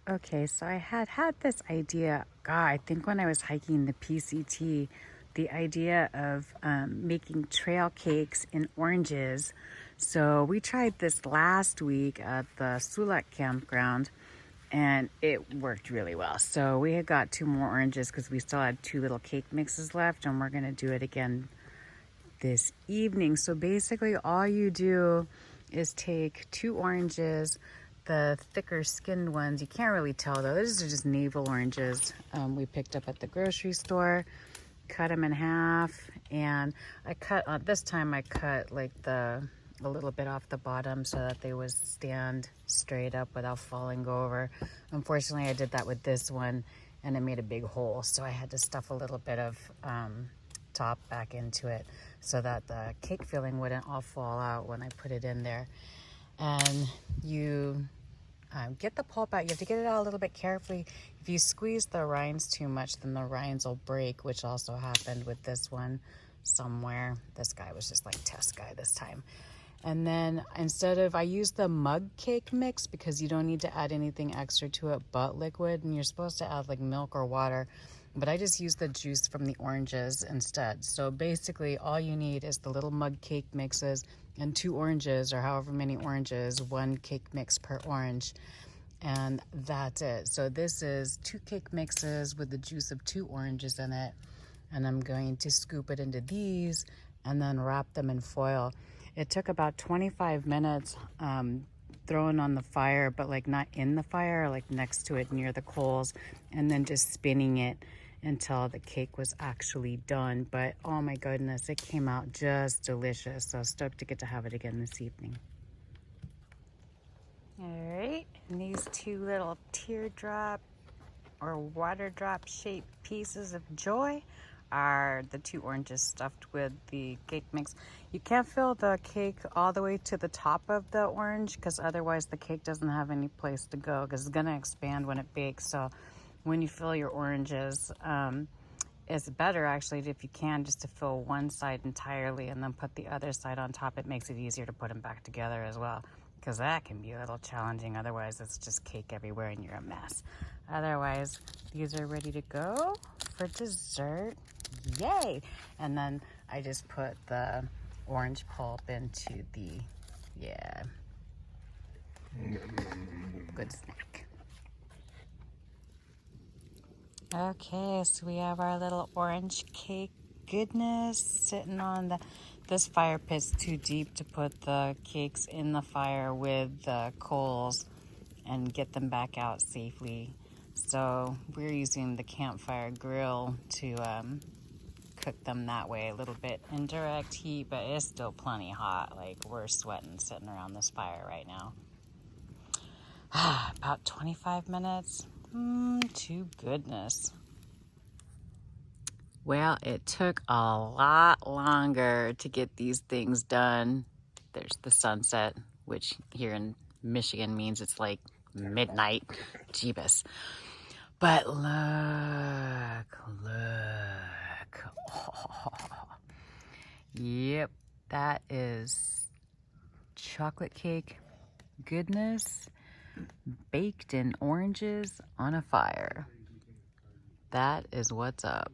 Okay, so I had this idea, God, I think when I was hiking the PCT, the idea of making trail cakes in oranges. So we tried this last week at the Sulak campground and it worked really well. So we had got 2 more oranges because we still had 2 little cake mixes left, and we're gonna do it again this evening. So basically all you do is take 2 oranges, the thicker skinned ones. You can't really tell though. These are just navel oranges we picked up at the grocery store. Cut them in half, and I cut this time I cut like a little bit off the bottom so that they would stand straight up without falling over. Unfortunately, I did that with this one and it made a big hole, so I had to stuff a little bit of top back into it so that the cake filling wouldn't all fall out when I put it in there. And you get the pulp out. You have to get it out a little bit carefully. If you squeeze the rinds too much, then the rinds will break, which also happened with this one somewhere. This guy was just like test guy this time. And then I use the mug cake mix because you don't need to add anything extra to it but liquid, and you're supposed to add like milk or water, but I just use the juice from the oranges instead. So basically all you need is the little mug cake mixes and 2 oranges, or however many oranges, 1 cake mix per orange, and that's it. So this is 2 cake mixes with the juice of 2 oranges in it, and I'm going to scoop it into these and then wrap them in foil. It took about 25 minutes throwing on the fire, but like not in the fire, like next to it near the coals, and then just spinning it until the cake was actually done. But oh my goodness, it came out just delicious. So stoked to get to have it again this evening. All right, and these 2 little teardrop or water drop shaped pieces of joy are the 2 oranges stuffed with the cake mix. You can't fill the cake all the way to the top of the orange because otherwise the cake doesn't have any place to go, because it's gonna expand when it bakes. So when you fill your oranges, it's better actually if you can just to fill one side entirely and then put the other side on top. It makes it easier to put them back together as well, because that can be a little challenging. Otherwise it's just cake everywhere and you're a mess. Otherwise, these are ready to go for dessert. Yay! And then I just put the orange pulp into the, good snack. Okay, so we have our little orange cake goodness sitting on this fire pit's too deep to put the cakes in the fire with the coals and get them back out safely. So we're using the Campfire grill to cook them that way, a little bit indirect heat, but it's still plenty hot. Like, we're sweating sitting around this fire right now. About 25 minutes. To goodness. Well, it took a lot longer to get these things done. There's the sunset, which here in Michigan means it's like midnight. Jeebus. But look. Oh. Yep, that is chocolate cake goodness baked in oranges on a fire. That is what's up.